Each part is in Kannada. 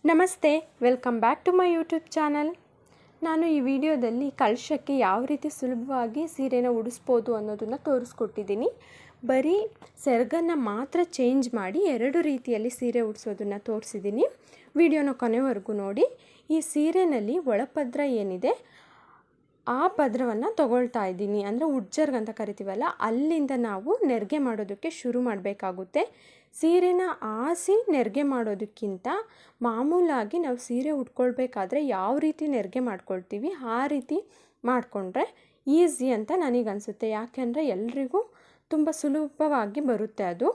ನಮಸ್ತೆ, welcome back to my YouTube channel. ನಾನು ಈ ವಿಡಿಯೋದಲ್ಲಿ ಕಳಶಕ್ಕೆ ಯಾವ ರೀತಿ ಸುಲಭವಾಗಿ ಸೀರೆನ ಉಡಿಸ್ಬೋದು ಅನ್ನೋದನ್ನು ತೋರಿಸ್ಕೊಟ್ಟಿದ್ದೀನಿ. ಬರೀ ಸೆರಗನ್ನು ಮಾತ್ರ ಚೇಂಜ್ ಮಾಡಿ ಎರಡು ರೀತಿಯಲ್ಲಿ ಸೀರೆ ಉಡಿಸೋದನ್ನು ತೋರಿಸಿದ್ದೀನಿ. ವಿಡಿಯೋನ ಕೊನೆವರೆಗೂ ನೋಡಿ. ಈ ಸೀರೆನಲ್ಲಿ ಒಳಪದ್ರ ಏನಿದೆ ಆ ಪದರವನ್ನು ತಗೊಳ್ತಾ ಇದ್ದೀನಿ, ಅಂದರೆ ಉಡ್ಜರ್ಗ್ ಅಂತ ಕರಿತೀವಲ್ಲ, ಅಲ್ಲಿಂದ ನಾವು ನೆರಿಗೆ ಮಾಡೋದಕ್ಕೆ ಶುರು ಮಾಡಬೇಕಾಗುತ್ತೆ. ಸೀರೆನ ಆಸಿ ನೆರಿಗೆ ಮಾಡೋದಕ್ಕಿಂತ ಮಾಮೂಲಾಗಿ ನಾವು ಸೀರೆ ಉಟ್ಕೊಳ್ಬೇಕಾದ್ರೆ ಯಾವ ರೀತಿ ನೆರಿಗೆ ಮಾಡ್ಕೊಳ್ತೀವಿ ಆ ರೀತಿ ಮಾಡಿಕೊಂಡ್ರೆ ಈಸಿ ಅಂತ ನನಗನ್ಸುತ್ತೆ. ಯಾಕೆಂದರೆ ಎಲ್ರಿಗೂ ತುಂಬ ಸುಲಭವಾಗಿ ಬರುತ್ತೆ, ಅದು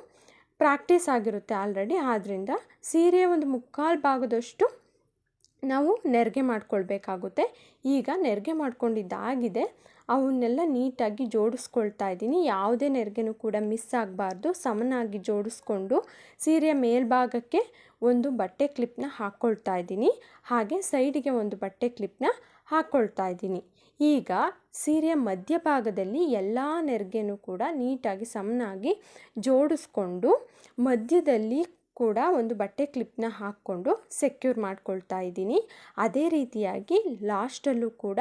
ಪ್ರಾಕ್ಟೀಸ್ ಆಗಿರುತ್ತೆ ಆಲ್ರೆಡಿ. ಆದ್ದರಿಂದ ಸೀರೆ ಒಂದು ಮುಕ್ಕಾಲು ಭಾಗದಷ್ಟು ನಾವು ನೆರಿಗೆ ಮಾಡ್ಕೊಳ್ಬೇಕಾಗುತ್ತೆ. ಈಗ ನೆರಿಗೆ ಮಾಡ್ಕೊಂಡಿದ್ದಾಗಿದೆ, ಅವನ್ನೆಲ್ಲ ನೀಟಾಗಿ ಜೋಡಿಸ್ಕೊಳ್ತಾ ಇದ್ದೀನಿ. ಯಾವುದೇ ನೆರಿಗೆನೂ ಕೂಡ ಮಿಸ್ ಆಗಬಾರ್ದು. ಸಮನಾಗಿ ಜೋಡಿಸ್ಕೊಂಡು ಸೀರೆಯ ಮೇಲ್ಭಾಗಕ್ಕೆ ಒಂದು ಬಟ್ಟೆ ಕ್ಲಿಪ್ನ ಹಾಕ್ಕೊಳ್ತಾ ಇದ್ದೀನಿ, ಹಾಗೆ ಸೈಡಿಗೆ ಒಂದು ಬಟ್ಟೆ ಕ್ಲಿಪ್ನ ಹಾಕ್ಕೊಳ್ತಾ ಇದ್ದೀನಿ. ಈಗ ಸೀರೆಯ ಮಧ್ಯಭಾಗದಲ್ಲಿ ಎಲ್ಲ ನೆರಿಗೆನೂ ಕೂಡ ನೀಟಾಗಿ ಸಮನಾಗಿ ಜೋಡಿಸ್ಕೊಂಡು ಮಧ್ಯದಲ್ಲಿ ಕೂಡ ಒಂದು ಬಟ್ಟೆ ಕ್ಲಿಪ್ನ ಹಾಕ್ಕೊಂಡು ಸೆಕ್ಯೂರ್ ಮಾಡ್ಕೊಳ್ತಾ ಇದ್ದೀನಿ. ಅದೇ ರೀತಿಯಾಗಿ ಲಾಸ್ಟಲ್ಲೂ ಕೂಡ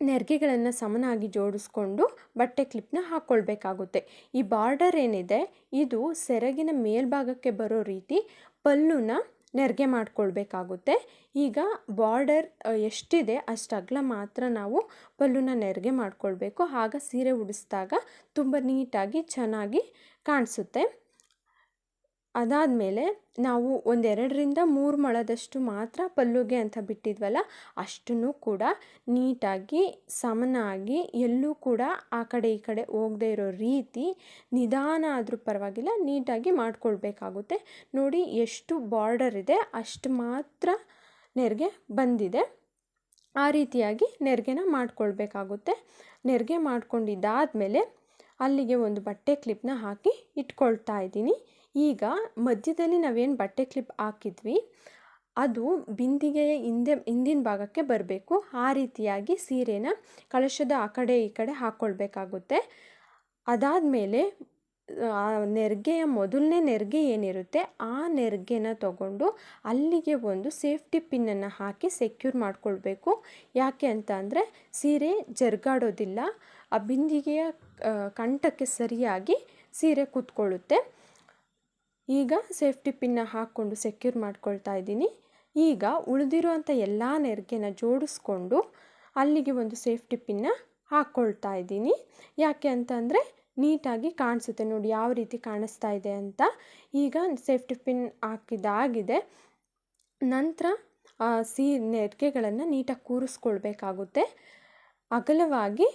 ನೆರಿಗೆಗಳನ್ನು ಸಮನಾಗಿ ಜೋಡಿಸ್ಕೊಂಡು ಬಟ್ಟೆ ಕ್ಲಿಪ್ನ ಹಾಕ್ಕೊಳ್ಬೇಕಾಗುತ್ತೆ. ಈ ಬಾರ್ಡರ್ ಏನಿದೆ ಇದು ಸೆರಗಿನ ಮೇಲ್ಭಾಗಕ್ಕೆ ಬರೋ ರೀತಿ ಪಲ್ಲುನ ನೆರಿಗೆ ಮಾಡ್ಕೊಳ್ಬೇಕಾಗುತ್ತೆ. ಈಗ ಬಾರ್ಡರ್ ಎಷ್ಟಿದೆ ಅಷ್ಟು ಅಗಲ ಮಾತ್ರ ನಾವು ಪಲ್ಲುನ ನೆರಿಗೆ ಮಾಡ್ಕೊಳ್ಬೇಕು. ಆಗ ಸೀರೆ ಉಡಿಸಿದಾಗ ತುಂಬ ನೀಟಾಗಿ ಚೆನ್ನಾಗಿ ಕಾಣಿಸುತ್ತೆ. ಅದಾದಮೇಲೆ ನಾವು 1-2ರಿಂದ 3 ಮೊಳದಷ್ಟು ಮಾತ್ರ ಪಲ್ಲುಗೆ ಅಂತ ಬಿಟ್ಟಿದ್ವಲ್ಲ, ಅಷ್ಟನ್ನು ಕೂಡ ನೀಟಾಗಿ ಸಮನಾಗಿ ಎಲ್ಲೂ ಕೂಡ ಆ ಕಡೆ ಈ ಕಡೆ ಹೋಗದೇ ಇರೋ ರೀತಿ ನಿಧಾನ ಆದರೂ ಪರವಾಗಿಲ್ಲ ನೀಟಾಗಿ ಮಾಡ್ಕೊಳ್ಬೇಕಾಗುತ್ತೆ. ನೋಡಿ, ಎಷ್ಟು ಬಾರ್ಡರ್ ಇದೆ ಅಷ್ಟು ಮಾತ್ರ ನೆರಿಗೆ ಬಂದಿದೆ. ಆ ರೀತಿಯಾಗಿ ನೆರಿಗೆನ ಮಾಡ್ಕೊಳ್ಬೇಕಾಗುತ್ತೆ. ನೆರಿಗೆ ಮಾಡ್ಕೊಂಡಿದ್ದಾದಮೇಲೆ ಅಲ್ಲಿಗೆ ಒಂದು ಬಟ್ಟೆ ಕ್ಲಿಪ್ನ ಹಾಕಿ ಇಟ್ಕೊಳ್ತಾ ಇದ್ದೀನಿ. ಈಗ ಮಧ್ಯದಲ್ಲಿ ನಾವೇನು ಬಟ್ಟೆ ಕ್ಲಿಪ್ ಹಾಕಿದ್ವಿ ಅದು ಬಿಂದಿಗೆಯ ಹಿಂದಿನ ಭಾಗಕ್ಕೆ ಬರಬೇಕು. ಆ ರೀತಿಯಾಗಿ ಸೀರೆನ ಕಳಶದ ಆ ಕಡೆ ಈ ಕಡೆ ಹಾಕ್ಕೊಳ್ಬೇಕಾಗುತ್ತೆ. ಅದಾದಮೇಲೆ ನೆರಿಗೆಯ ಮೊದಲನೇ ನೆರಿಗೆ ಏನಿರುತ್ತೆ ಆ ನೆರಿಗೆನ ತಗೊಂಡು ಅಲ್ಲಿಗೆ ಒಂದು ಸೇಫ್ಟಿ ಪಿನ್ನನ್ನು ಹಾಕಿ ಸೆಕ್ಯೂರ್ ಮಾಡ್ಕೊಳ್ಬೇಕು. ಯಾಕೆ ಅಂತ ಅಂದರೆ ಸೀರೆ ಜರುಗಾಡೋದಿಲ್ಲ, ಆ ಬಿಂದಿಗೆಯ ಕಂಠಕ್ಕೆ ಸರಿಯಾಗಿ ಸೀರೆ ಕೂತ್ಕೊಳ್ಳುತ್ತೆ. ಈಗ ಸೇಫ್ಟಿ ಪಿನ್ನ ಹಾಕ್ಕೊಂಡು ಸೆಕ್ಯೂರ್ ಮಾಡ್ಕೊಳ್ತಾ ಇದ್ದೀನಿ. ಈಗ ಉಳಿದಿರುವಂಥ ಎಲ್ಲ ನೆರಿಗೆನ ಜೋಡಿಸ್ಕೊಂಡು ಅಲ್ಲಿಗೆ ಒಂದು ಸೇಫ್ಟಿ ಪಿನ್ನ ಹಾಕ್ಕೊಳ್ತಾ ಇದ್ದೀನಿ. ಯಾಕೆ ಅಂತಂದರೆ ನೀಟಾಗಿ ಕಾಣಿಸುತ್ತೆ. ನೋಡಿ ಯಾವ ರೀತಿ ಕಾಣಿಸ್ತಾ ಇದೆ ಅಂತ. ಈಗ ಸೇಫ್ಟಿ ಪಿನ್ ಹಾಕಿದ್ದಾಗಿದೆ. ನಂತರ ನೆರಿಗೆಗಳನ್ನು ನೀಟಾಗಿ ಕೂರಿಸ್ಕೊಳ್ಬೇಕಾಗುತ್ತೆ. ಅಗಲವಾಗಿ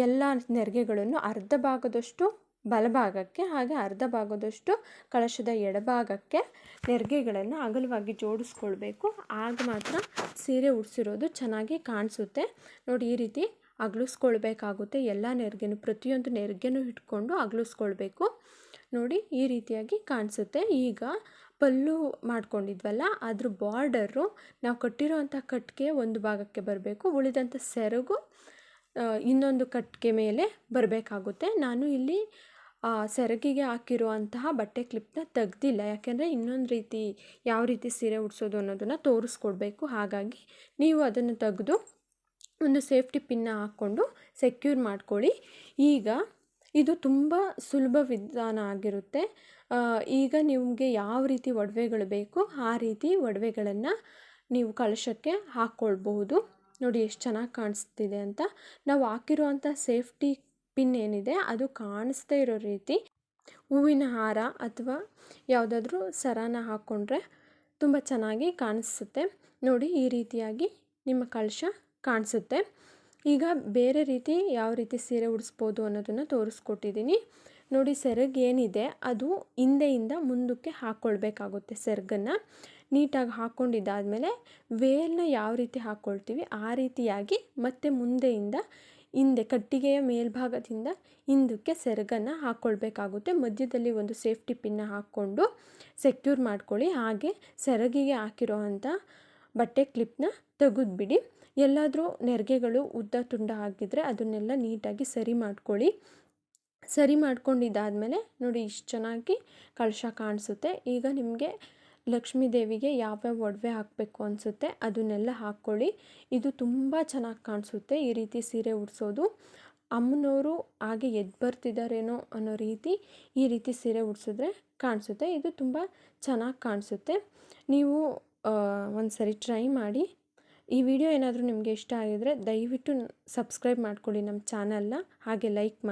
ಎಲ್ಲ ನೆರಿಗೆಗಳನ್ನು ಅರ್ಧ ಭಾಗದಷ್ಟು ಬಲಭಾಗಕ್ಕೆ ಹಾಗೆ ಅರ್ಧ ಭಾಗದಷ್ಟು ಕಳಶದ ಎಡಭಾಗಕ್ಕೆ ನೆರಿಗೆಗಳನ್ನು ಅಗಲವಾಗಿ ಜೋಡಿಸ್ಕೊಳ್ಬೇಕು. ಆಗ ಮಾತ್ರ ಸೀರೆ ಉಡಿಸಿರೋದು ಚೆನ್ನಾಗಿ ಕಾಣಿಸುತ್ತೆ. ನೋಡಿ, ಈ ರೀತಿ ಅಗಲಿಸ್ಕೊಳ್ಬೇಕಾಗುತ್ತೆ. ಎಲ್ಲ ನೆರಿಗೆನೂ ಪ್ರತಿಯೊಂದು ನೆರಿಗೆನೂ ಇಟ್ಕೊಂಡು ಅಗಲಿಸ್ಕೊಳ್ಬೇಕು. ನೋಡಿ, ಈ ರೀತಿಯಾಗಿ ಕಾಣಿಸುತ್ತೆ. ಈಗ ಪಲ್ಲು ಮಾಡ್ಕೊಂಡಿದ್ವಲ್ಲ ಅದ್ರ ಬಾರ್ಡರು ನಾವು ಕಟ್ಟಿರೋವಂಥ ಕಟ್ಟಿಗೆ ಒಂದು ಭಾಗಕ್ಕೆ ಬರಬೇಕು, ಉಳಿದಂಥ ಸೆರಗು ಇನ್ನೊಂದು ಕಟ್ಟಿಗೆ ಮೇಲೆ ಬರಬೇಕಾಗುತ್ತೆ. ನಾನು ಇಲ್ಲಿ ಸೆರಗಿಗೆ ಹಾಕಿರುವಂತಹ ಬಟ್ಟೆ ಕ್ಲಿಪ್ನ ತೆಗ್ದಿಲ್ಲ, ಯಾಕೆಂದರೆ ಇನ್ನೊಂದು ರೀತಿ ಯಾವ ರೀತಿ ಸೀರೆ ಉಡಿಸೋದು ಅನ್ನೋದನ್ನು ತೋರಿಸ್ಕೊಡ್ಬೇಕು. ಹಾಗಾಗಿ ನೀವು ಅದನ್ನು ತೆಗೆದು ಒಂದು ಸೇಫ್ಟಿ ಪಿನ್ನ ಹಾಕ್ಕೊಂಡು ಸೆಕ್ಯೂರ್ ಮಾಡ್ಕೊಳ್ಳಿ. ಈಗ ಇದು ತುಂಬ ಸುಲಭ ವಿಧಾನ ಆಗಿರುತ್ತೆ. ಈಗ ನಿಮಗೆ ಯಾವ ರೀತಿ ಒಡವೆಗಳು ಬೇಕು ಆ ರೀತಿ ಒಡವೆಗಳನ್ನು ನೀವು ಕಳಶಕ್ಕೆ ಹಾಕ್ಕೊಳ್ಬಹುದು. ನೋಡಿ ಎಷ್ಟು ಚೆನ್ನಾಗಿ ಕಾಣಿಸ್ತಿದೆ ಅಂತ. ನಾವು ಹಾಕಿರುವಂಥ ಸೇಫ್ಟಿ ಪಿನ್ ಏನಿದೆ ಅದು ಕಾಣಿಸ್ದೇ ಇರೋ ರೀತಿ ಹೂವಿನ ಹಾರ ಅಥವಾ ಯಾವುದಾದ್ರೂ ಸರಾನ ಹಾಕ್ಕೊಂಡ್ರೆ ತುಂಬ ಚೆನ್ನಾಗಿ ಕಾಣಿಸುತ್ತೆ. ನೋಡಿ, ಈ ರೀತಿಯಾಗಿ ನಿಮ್ಮ ಕಳಶ ಕಾಣಿಸುತ್ತೆ. ಈಗ ಬೇರೆ ರೀತಿ ಯಾವ ರೀತಿ ಸೀರೆ ಉಡಿಸ್ಬೋದು ಅನ್ನೋದನ್ನು ತೋರಿಸ್ಕೊಟ್ಟಿದ್ದೀನಿ. ನೋಡಿ, ಸೆರಗು ಏನಿದೆ ಅದು ಹಿಂದೆಯಿಂದ ಮುಂದಕ್ಕೆ ಹಾಕ್ಕೊಳ್ಬೇಕಾಗುತ್ತೆ. ಸೆರಗನ್ನು ನೀಟಾಗಿ ಹಾಕ್ಕೊಂಡಿದ್ದಾದಮೇಲೆ ವೇಲ್ನ ಯಾವ ರೀತಿ ಹಾಕ್ಕೊಳ್ತೀವಿ ಆ ರೀತಿಯಾಗಿ ಮತ್ತೆ ಮುಂದೆಯಿಂದ ಹಿಂದೆ ಕಟ್ಟಿಗೆಯ ಮೇಲ್ಭಾಗದಿಂದ ಹಿಂದಕ್ಕೆ ಸೆರಗನ್ನು ಹಾಕ್ಕೊಳ್ಬೇಕಾಗುತ್ತೆ. ಮಧ್ಯದಲ್ಲಿ ಒಂದು ಸೇಫ್ಟಿ ಪಿನ್ನ ಹಾಕ್ಕೊಂಡು ಸೆಕ್ಯೂರ್ ಮಾಡ್ಕೊಳ್ಳಿ. ಹಾಗೆ ಸೆರಗಿಗೆ ಹಾಕಿರೋ ಅಂಥ ಬಟ್ಟೆ ಕ್ಲಿಪ್ನ ತೆಗೆದುಬಿಡಿ. ಎಲ್ಲಾದರೂ ನೆರಿಗೆಗಳು ಉದ್ದ ತುಂಡ ಆಗಿದ್ದರೆ ಅದನ್ನೆಲ್ಲ ನೀಟಾಗಿ ಸರಿ ಮಾಡ್ಕೊಳ್ಳಿ. ಸರಿ ಮಾಡ್ಕೊಂಡಿದ್ದಾದಮೇಲೆ ನೋಡಿ ಇಷ್ಟು ಚೆನ್ನಾಗಿ ಕಳಶ ಕಾಣಿಸುತ್ತೆ. ಈಗ ನಿಮಗೆ ಲಕ್ಷ್ಮೀ ದೇವಿಗೆ ಯಾವ್ಯಾವ ಒಡವೆ ಹಾಕಬೇಕು ಅನಿಸುತ್ತೆ ಅದನ್ನೆಲ್ಲ ಹಾಕ್ಕೊಳ್ಳಿ. ಇದು ತುಂಬ ಚೆನ್ನಾಗಿ ಕಾಣಿಸುತ್ತೆ ಈ ರೀತಿ ಸೀರೆ ಉಡಿಸೋದು. ಅಮ್ಮನವರು ಹಾಗೆ ಎದ್ದು ಬರ್ತಿದ್ದಾರೇನೋ ಅನ್ನೋ ರೀತಿ ಈ ರೀತಿ ಸೀರೆ ಉಡಿಸಿದ್ರೆ ಕಾಣಿಸುತ್ತೆ. ಇದು ತುಂಬ ಚೆನ್ನಾಗಿ ಕಾಣಿಸುತ್ತೆ. ನೀವು ಒಂದು ಸರಿ ಟ್ರೈ ಮಾಡಿ. ಈ ವಿಡಿಯೋ ಏನಾದರೂ ನಿಮಗೆ ಇಷ್ಟ ಆಗಿದರೆ ದಯವಿಟ್ಟು ಸಬ್ಸ್ಕ್ರೈಬ್ ಮಾಡ್ಕೊಳ್ಳಿ ನಮ್ಮ ಚಾನಲ್ನ, ಹಾಗೆ ಲೈಕ್ ಮಾಡಿ.